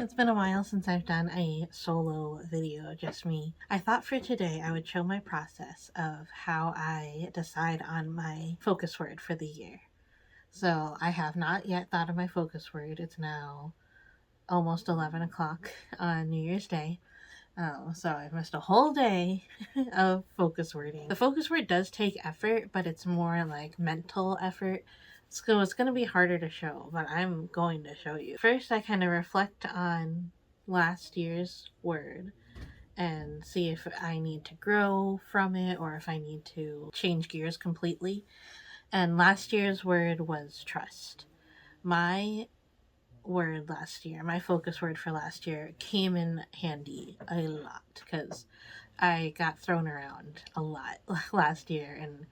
It's been a while since I've done a solo video, just me. I thought for today I would show my process of how I decide on my focus word for the year. So I have not yet thought of my focus word. It's now almost 11 o'clock on New Year's Day. So I've missed a whole day of focus wording. The focus word does take effort, but it's more like mental effort. So it's going to be harder to show, but I'm going to show you. First, I kind of reflect on last year's word and see if I need to grow from it or if I need to change gears completely. And last year's word was trust. My word last year, my focus word for last year, came in handy a lot because I got thrown around a lot last year and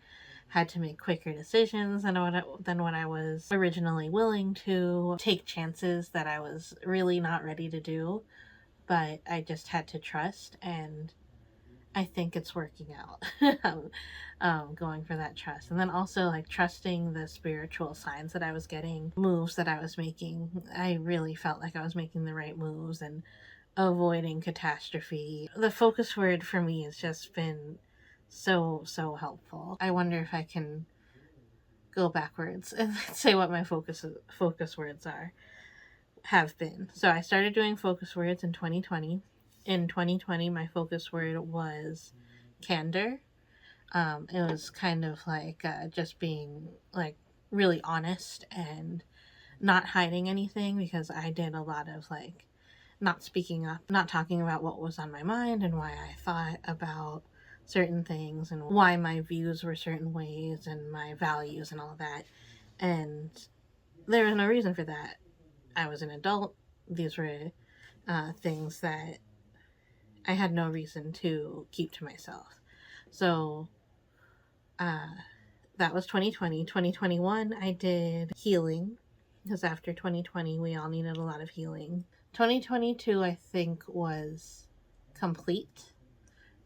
had to make quicker decisions than what I was originally willing to, take chances that I was really not ready to do, but I just had to trust, and I think it's working out. Going for that trust. And then also like trusting the spiritual signs that I was getting, moves that I was making. I really felt like I was making the right moves and avoiding catastrophe. The focus word for me has just been so helpful. I wonder if I can go backwards and say what my focus words have been. So I started doing focus words in 2020. In 2020, my focus word was candor. It was kind of like just being like really honest and not hiding anything, because I did a lot of like not speaking up, not talking about what was on my mind and why I thought about certain things and why my views were certain ways and my values and all that. And there was no reason for that. I was an adult. These were things that I had no reason to keep to myself. So uh, that was 2020. 2021, I did healing, because after 2020, we all needed a lot of healing. 2022, I think, was complete,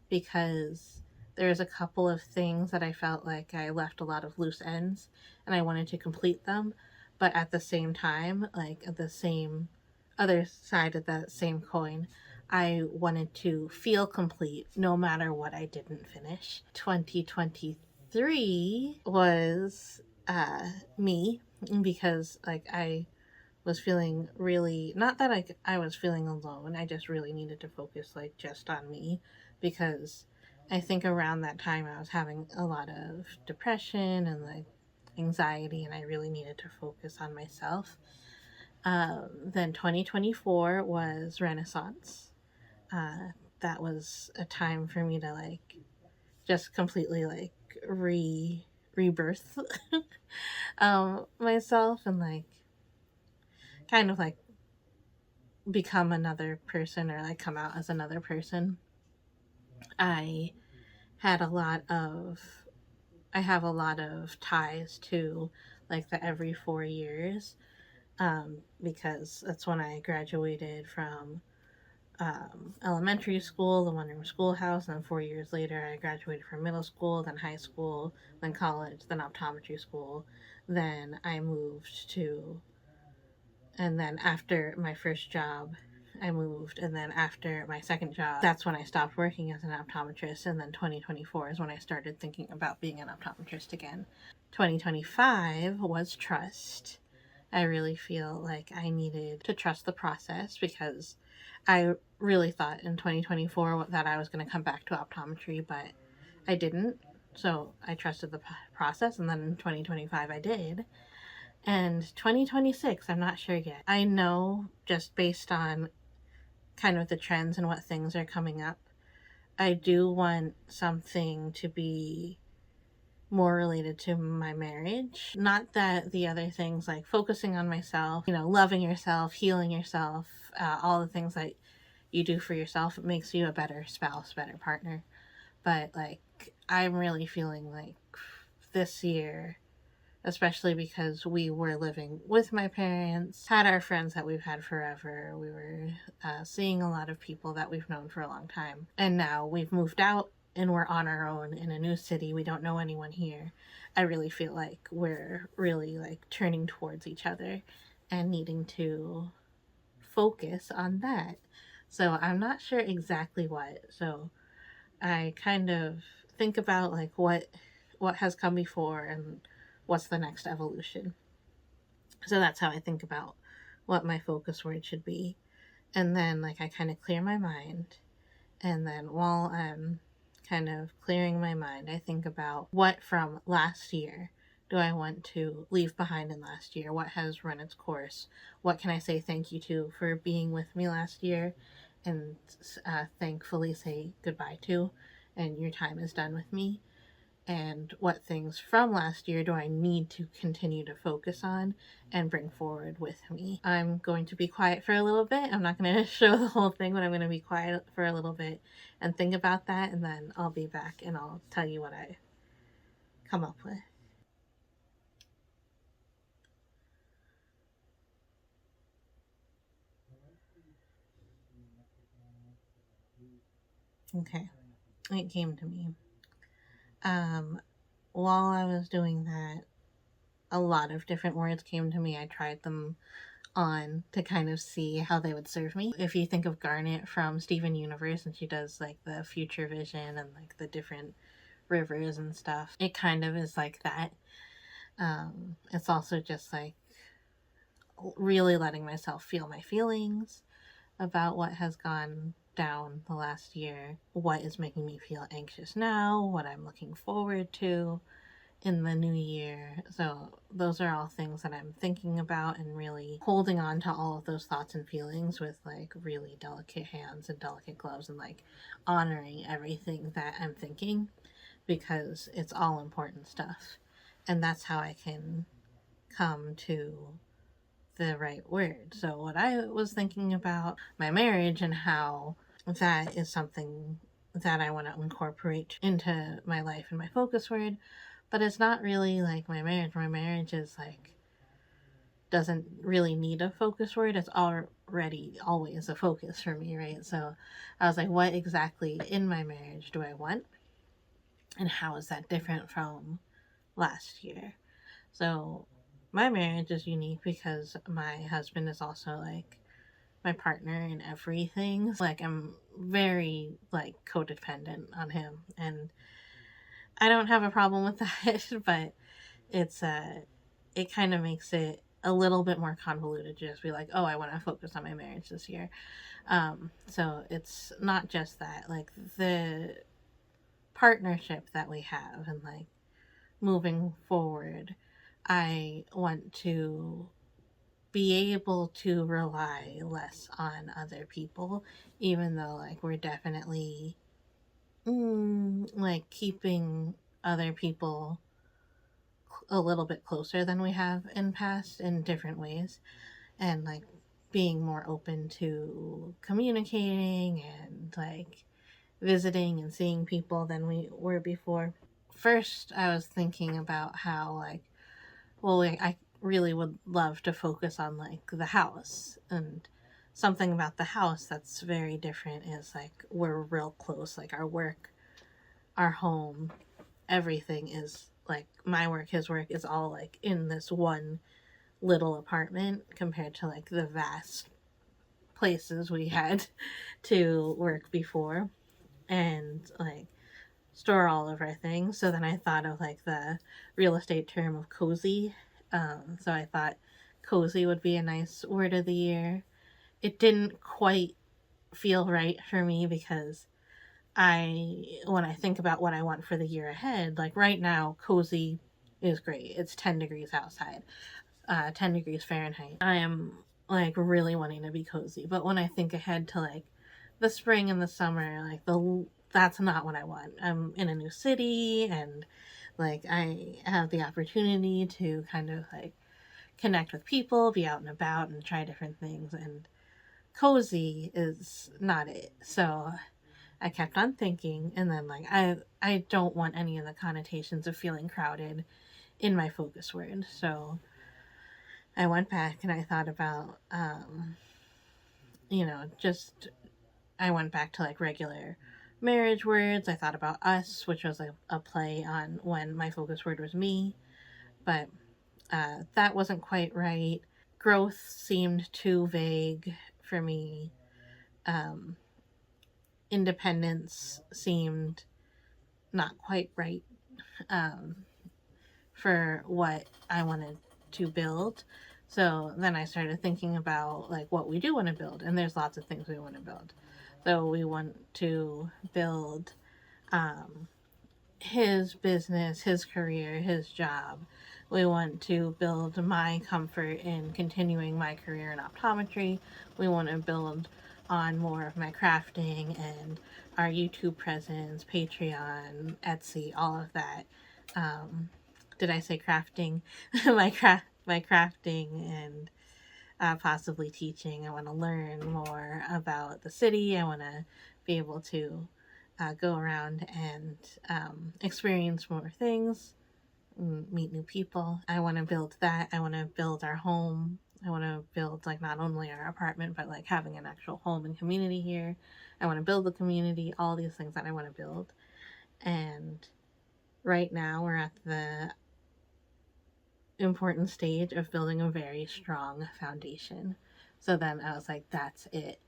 because there's a couple of things that I felt like I left a lot of loose ends and I wanted to complete them. But at the same time, like at the same other side of that same coin, I wanted to feel complete no matter what I didn't finish. 2023 was me, because like I was feeling really, not that I was feeling alone, I just really needed to focus like just on me, because I think around that time I was having a lot of depression and like anxiety, and I really needed to focus on myself. Then 2024 was Renaissance. That was a time for me to like just completely like rebirth myself and like kind of like become another person, or like come out as another person. I had a lot of I have a lot of ties to like the every 4 years, because that's when I graduated from elementary school, the one room schoolhouse, and then 4 years later I graduated from middle school, then high school, then college, then optometry school. Then I moved to, and then after my first job, I moved, and then after my second job, that's when I stopped working as an optometrist, and then 2024 is when I started thinking about being an optometrist again. 2025 was trust. I really feel like I needed to trust the process, because I really thought in 2024 that I was going to come back to optometry, but I didn't. So I trusted the process, and then in 2025 I did. And 2026, I'm not sure yet. I know just based on kind of the trends and what things are coming up, I do want something to be more related to my marriage. Not that the other things like focusing on myself, loving yourself, healing yourself, all the things that you do for yourself, it makes you a better spouse, better partner. But like, I'm really feeling like this year, especially because we were living with my parents, had our friends that we've had forever. We were seeing a lot of people that we've known for a long time. And now we've moved out and we're on our own in a new city. We don't know anyone here. I really feel like we're really like turning towards each other and needing to focus on that. So I'm not sure exactly what. So I kind of think about like what has come before and what's the next evolution. So that's how I think about what my focus word should be. And then like I kind of clear my mind, and then while I'm kind of clearing my mind, I think about what from last year do I want to leave behind in last year? What has run its course? What can I say thank you to for being with me last year and thankfully say goodbye to? And your time is done with me. And what things from last year do I need to continue to focus on and bring forward with me? I'm going to be quiet for a little bit. I'm not going to show the whole thing, but I'm going to be quiet for a little bit and think about that, and then I'll be back and I'll tell you what I come up with. Okay, it came to me. Um, while I was doing that, a lot of different words came to me. I tried them on to kind of see how they would serve me. If you think of Garnet from Steven Universe and she does like the future vision and like the different rivers and stuff, it kind of is like that. It's also just like really letting myself feel my feelings about what has gone down the last year, what is making me feel anxious now, what I'm looking forward to in the new year. So those are all things that I'm thinking about and really holding on to all of those thoughts and feelings with like really delicate hands and delicate gloves and like honoring everything that I'm thinking because it's all important stuff. And that's how I can come to the right word. So what I was thinking about my marriage and how that is something that I want to incorporate into my life and my focus word, but it's not really like my marriage. My marriage is like doesn't really need a focus word. It's already always a focus for me, right? So I was like, what exactly in my marriage do I want? And how is that different from last year? So my marriage is unique because my husband is also like my partner in everything. Like I'm very like codependent on him, and I don't have a problem with that, but it's it kind of makes it a little bit more convoluted to just be like, oh, I want to focus on my marriage this year. So it's not just that, like the partnership that we have and like moving forward, I want to be able to rely less on other people, even though like we're definitely like keeping other people a little bit closer than we have in past in different ways, and like being more open to communicating and like visiting and seeing people than we were before. First I was thinking about how like, well, like, I really would love to focus on like the house, and something about the house that's very different is like we're real close, like our work, our home, everything is like my work, his work is all like in this one little apartment compared to like the vast places we had to work before and like store all of our things. So then I thought of like the real estate term of cozy. So I thought cozy would be a nice word of the year. It didn't quite feel right for me because when I think about what I want for the year ahead, like right now, cozy is great. It's 10 degrees outside, 10 degrees Fahrenheit. I am like really wanting to be cozy. But when I think ahead to like the spring and the summer, like that's not what I want. I'm in a new city and like I have the opportunity to kind of like connect with people, be out and about and try different things, and cozy is not it. So I kept on thinking, and then like I don't want any of the connotations of feeling crowded in my focus word. So I went back and I thought about just I went back to like regular marriage words. I thought about us, which was a play on when my focus word was me, but that wasn't quite right. Growth seemed too vague for me, um, independence seemed not quite right, um, for what I wanted to build. So then I started thinking about like what we do want to build, and there's lots of things we want to build. So we want to build um, his business, his career, his job. We want to build my comfort in continuing my career in optometry. We want to build on more of my crafting and our YouTube presence, Patreon, Etsy, all of that. Um, did I say crafting? My crafting and possibly teaching. I want to learn more about the city. I want to be able to go around and experience more things, meet new people. I want to build that. I want to build our home. I want to build like not only our apartment, but like having an actual home and community here. I want to build the community, all these things that I want to build. And right now we're at the important stage of building a very strong foundation. So then I was like, that's it.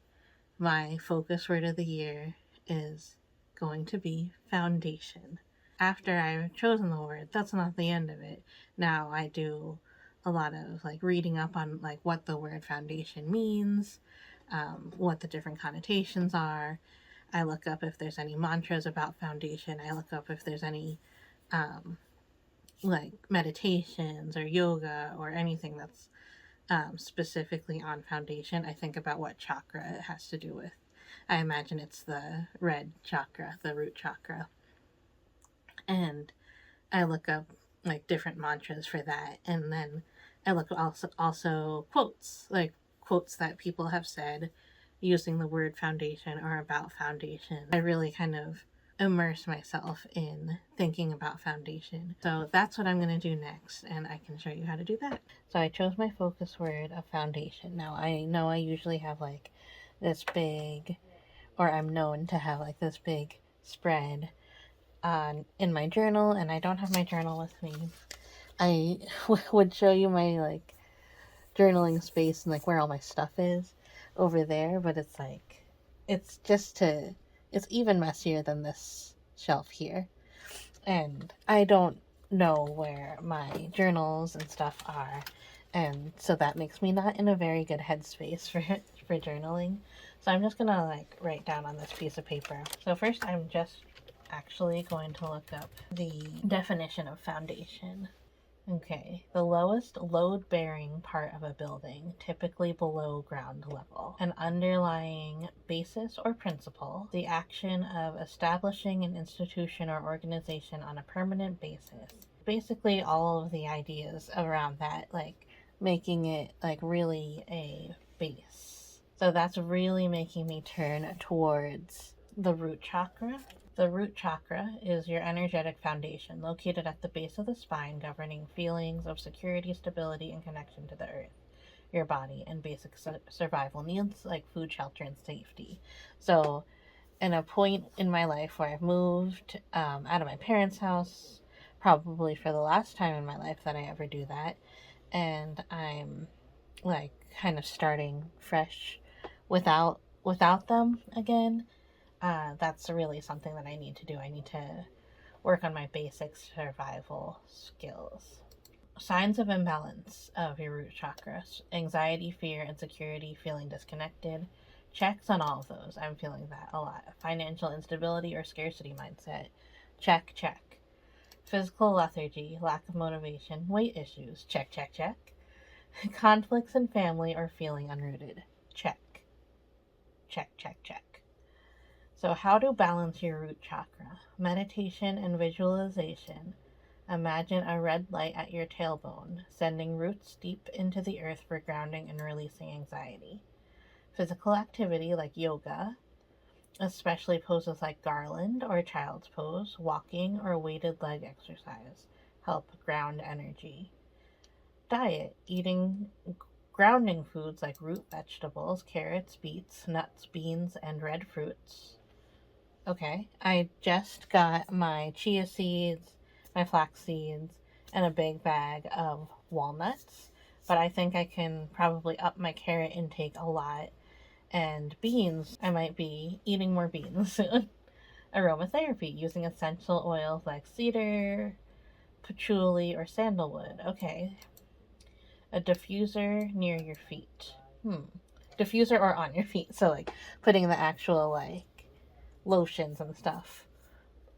My focus word of the year is going to be foundation. After I've chosen the word, that's not the end of it. Now I do a lot of like reading up on like what the word foundation means, what the different connotations are. I look up if there's any mantras about foundation. I look up if there's any um, like meditations or yoga or anything that's specifically on foundation. I think about what chakra it has to do with. I imagine it's the red chakra, the root chakra. And I look up like different mantras for that. And then I look also quotes, like quotes that people have said using the word foundation or about foundation. I really kind of immerse myself in thinking about foundation. So that's what I'm going to do next, and I can show you how to do that. So I chose my focus word of foundation. Now I know I usually have like this big, or I'm known to have like this big spread in my journal, and I don't have my journal with me. I would show you my like journaling space and like where all my stuff is over there, but it's like it's it's even messier than this shelf here. And I don't know where my journals and stuff are. And so that makes me not in a very good headspace for journaling. So I'm just gonna like write down on this piece of paper. So first I'm just actually going to look up the definition of foundation. Okay, the lowest load-bearing part of a building, typically below ground level. An underlying basis or principle, the action of establishing an institution or organization on a permanent basis. Basically all of the ideas around that, like making it like really a base. So that's really making me turn towards the root chakra. The root chakra is your energetic foundation located at the base of the spine, governing feelings of security, stability, and connection to the earth, your body, and basic survival needs like food, shelter, and safety. So, in a point in my life where I've moved out of my parents' house, probably for the last time in my life that I ever do that, and I'm like kind of starting fresh without them again. That's really something that I need to do. I need to work on my basic survival skills. Signs of imbalance of your root chakras: anxiety, fear, insecurity, feeling disconnected. Checks on all of those. I'm feeling that a lot. Financial instability or scarcity mindset. Check, check. Physical lethargy, lack of motivation, weight issues. Check, check, check. Conflicts in family or feeling unrooted. Check. Check, check, check. So, how to balance your root chakra? Meditation and visualization. Imagine a red light at your tailbone, sending roots deep into the earth for grounding and releasing anxiety. Physical activity like yoga, especially poses like garland or child's pose, walking or weighted leg exercise, help ground energy. Diet, eating grounding foods like root vegetables, carrots, beets, nuts, beans, and red fruits. Okay, I just got my chia seeds, my flax seeds, and a big bag of walnuts, but I think I can probably up my carrot intake a lot And beans, I might be eating more beans soon. Aromatherapy, using essential oils like cedar, patchouli, or sandalwood. Okay. A diffuser near your feet. Diffuser or on your feet. So, like, putting the actual, like, lotions and stuff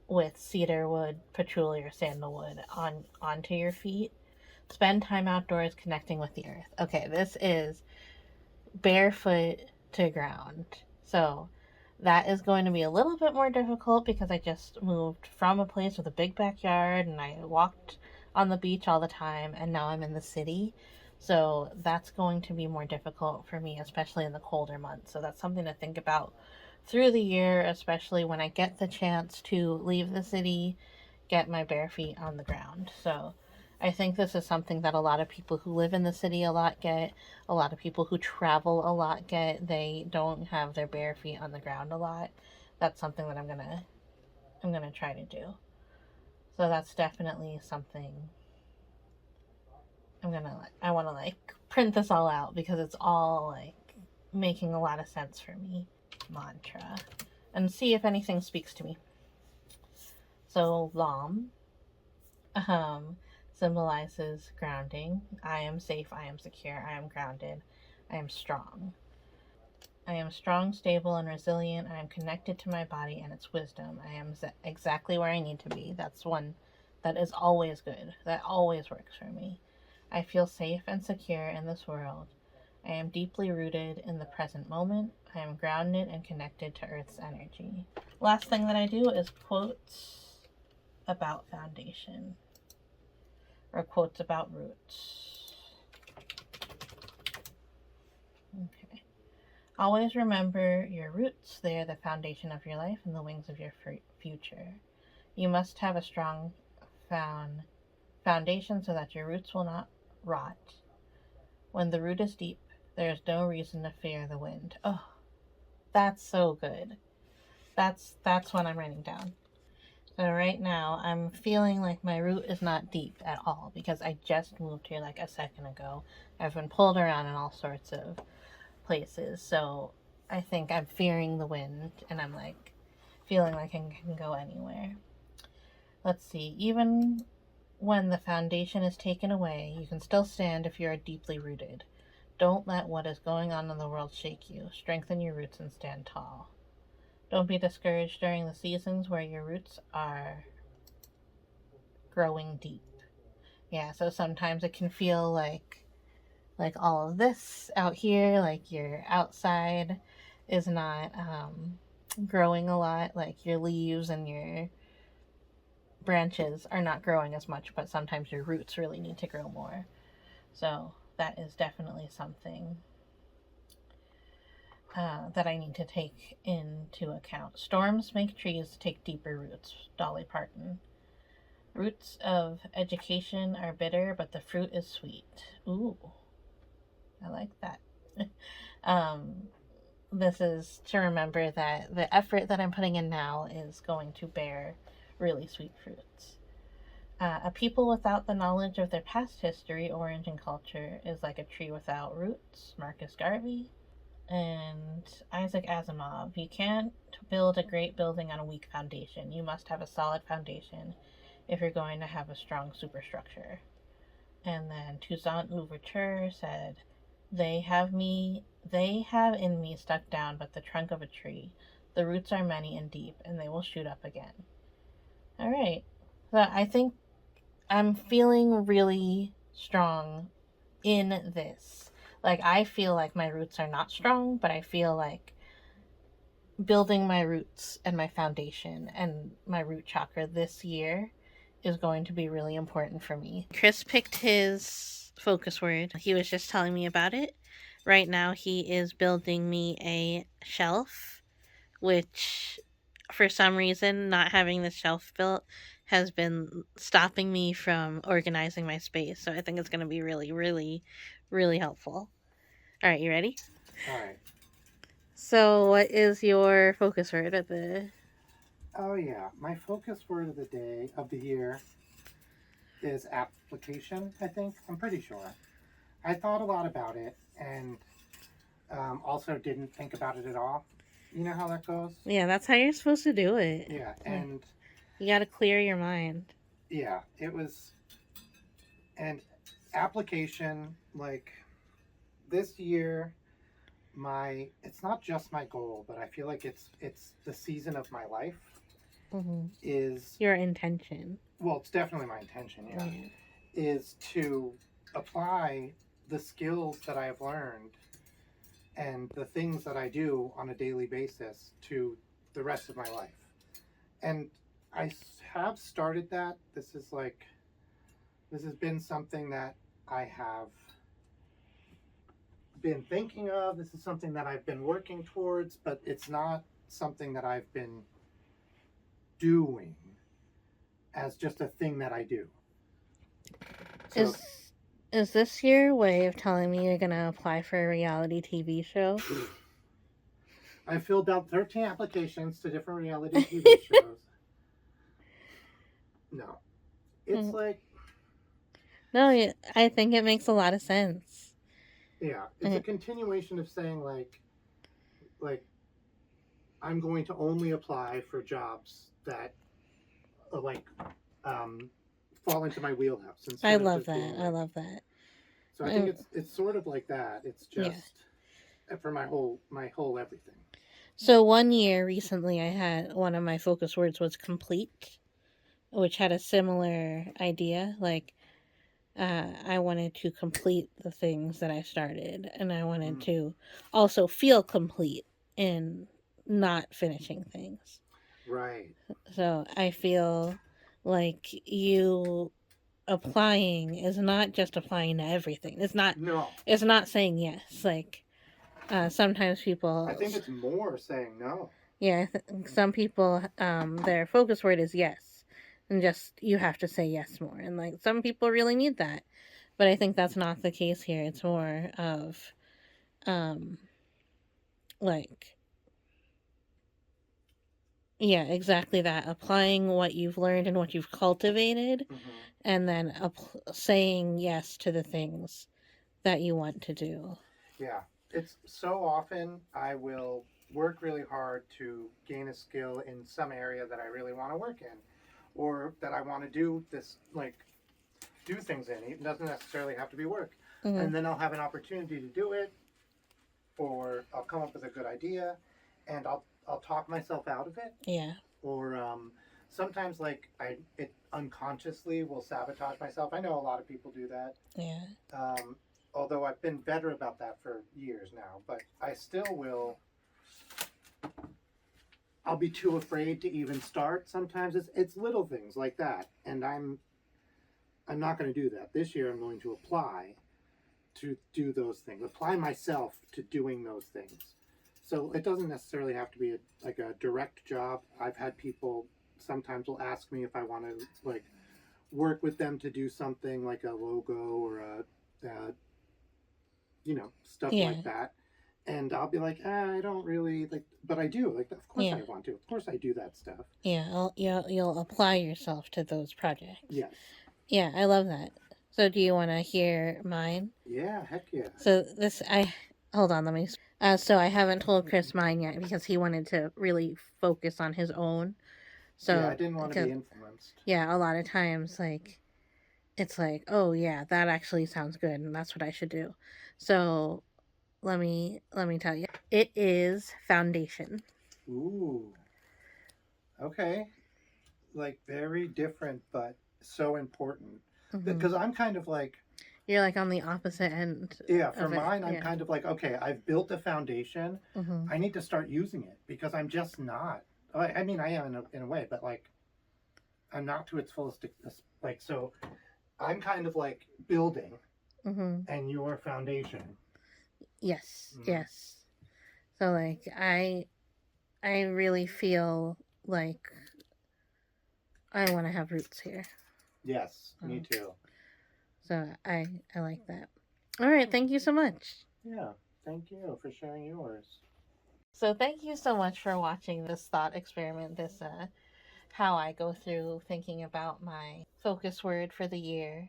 with cedar wood, patchouli, or sandalwood onto your feet. Spend time outdoors connecting with the earth. Okay, this is barefoot to ground. So that is going to be a little bit more difficult because I just moved from a place with a big backyard and I walked on the beach all the time, and now I'm in the city. So that's going to be more difficult for me, especially in the colder months. So that's something to think about through the year, especially when I get the chance to leave the city, get my bare feet on the ground. So I think this is something that a lot of people who live in the city a lot get, a lot of people who travel a lot get. They don't have their bare feet on the ground a lot. That's something that I'm gonna try to do. So that's definitely something I want to like print this all out because it's all like making a lot of sense for me. Mantra. And see if anything speaks to me. So Lam um symbolizes grounding. I am safe, I am secure, I am grounded, I am strong. I am strong, stable, and resilient. I am connected to my body and its wisdom. I am exactly where I need to be. That's one that is always good. That always works for me. I feel safe and secure in this world. I am deeply rooted in the present moment. I am grounded and connected to Earth's energy. Last thing that I do is quotes about foundation or quotes about roots. Okay. Always remember your roots. They are the foundation of your life and the wings of your future. You must have a strong foundation so that your roots will not rot. When the root is deep, there is no reason to fear the wind. Oh, that's so good. That's what I'm writing down. So right now, I'm feeling like my root is not deep at all because I just moved here like a second ago. I've been pulled around in all sorts of places, so I think I'm fearing the wind and I'm like feeling like I can go anywhere. Let's see, even when the foundation is taken away, you can still stand if you are deeply rooted. Don't let what is going on in the world shake you. Strengthen your roots and stand tall. Don't be discouraged during the seasons where your roots are growing deep. Yeah, so sometimes it can feel like all of this out here, like your outside is not growing a lot, like your leaves and your branches are not growing as much, but sometimes your roots really need to grow more. So that is definitely something that I need to take into account. Storms make trees take deeper roots. Dolly Parton. Roots of education are bitter, but the fruit is sweet. Ooh, I like that. um, this is to remember that the effort that I'm putting in now is going to bear really sweet fruits. A people without the knowledge of their past history, origin, and culture is like a tree without roots. Marcus Garvey. And Isaac Asimov. You can't build a great building on a weak foundation. You must have a solid foundation if you're going to have a strong superstructure. And then Toussaint Louverture said, they have in me stuck down but the trunk of a tree. The roots are many and deep, and they will shoot up again. All right. So I think I'm feeling really strong in this. Like, I feel like my roots are not strong, but I feel like building my roots and my foundation and my root chakra this year is going to be really important for me. Chris picked his focus word. He was just telling me about it. Right now, he is building me a shelf, which for some reason, not having the shelf built has been stopping me from organizing my space. So I think it's going to be really, really, really helpful. All right, you ready? All right. So, what is your focus word at the? Oh yeah, my focus word of the day of the year is application. I think I'm pretty sure. I thought a lot about it, and also didn't think about it at all. You know how that goes? Yeah, that's how you're supposed to do it. Yeah, Like, and you got to clear your mind. yeah, it was an application like this year. My it's not just my goal, but I feel like it's the season of my life Hmm. is Your intention. well, it's definitely my intention. Yeah, Yeah. is to apply the skills that I have learned and the things that I do on a daily basis to the rest of my life. And I have started that. This has been something that I have been thinking of. This is something that I've been working towards, but it's not something that I've been doing as just a thing that I do. So Is this your way of telling me you're gonna apply for a reality TV show? I filled out 13 applications to different reality TV shows. No. It's like No, I think it makes a lot of sense. yeah, it's a continuation of saying like I'm going to only apply for jobs that like fall into my wheelhouse. I love that. I love that. So I think it's sort of like that. It's just for my whole everything. So 1 year recently, I had one of my focus words was complete, which had a similar idea. Like, I wanted to complete the things that I started, and I wanted to also feel complete in not finishing things. Right. So I feel like you applying is not just applying to everything. It's not. No. It's not saying yes. Like, sometimes people. I think it's more saying no. Yeah, some people, their focus word is yes, and just you have to say yes more. And like some people really need that, but I think that's not the case here. It's more of, like, yeah, exactly that. Applying what you've learned and what you've cultivated, and then saying yes to the things that you want to do. Yeah, it's so often I will work really hard to gain a skill in some area that I really want to work in, or that I want to do this, like do things in. It doesn't necessarily have to be work. And then I'll have an opportunity to do it, or I'll come up with a good idea, and I'll talk myself out of it. Yeah. Or sometimes like it unconsciously will sabotage myself. I know a lot of people do that. Yeah. Although I've been better about that for years now, but I still will. I'll be too afraid to even start. Sometimes it's little things like that, and I'm not going to do that this year. I'm going to apply to do those things. Apply myself to doing those things. So it doesn't necessarily have to be like a direct job. I've had people sometimes will ask me if I want to like work with them to do something like a logo or a stuff like that, and I'll be like, I don't really like, but I do like. Of course, I want to. Of course, I do that stuff. Yeah, you'll apply yourself to those projects. Yes. Yeah, I love that. So, do you want to hear mine? Yeah, heck yeah. So hold on, let me. So I haven't told Chris mine yet because he wanted to really focus on his own. So yeah, I didn't want to be influenced. Yeah, a lot of times like it's like, oh yeah, that actually sounds good, and that's what I should do. So let me tell you, it is foundation. Ooh. Okay. Like very different, but so important. Because I'm kind of like. You're like on the opposite end. Yeah, for mine, I'm kind of like, okay, I've built a foundation. I need to start using it because I'm just not. I mean, I am in a way, but like, I'm not to its fullest. Like, so I'm kind of like building, and your foundation. Yes, yes. So like, I really feel like I want to have roots here. Yes, me too. So I like that. All right, thank you so much. Yeah, thank you for sharing yours. So thank you so much for watching this thought experiment, this how I go through thinking about my focus word for the year.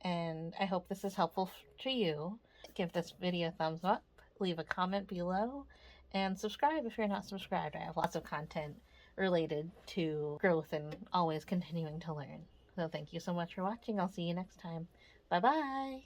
And I hope this is helpful to you. Give this video a thumbs up leave a comment below, and subscribe if you're not subscribed. I have lots of content related to growth and always continuing to learn. So thank you so much for watching. I'll see you next time. Bye bye!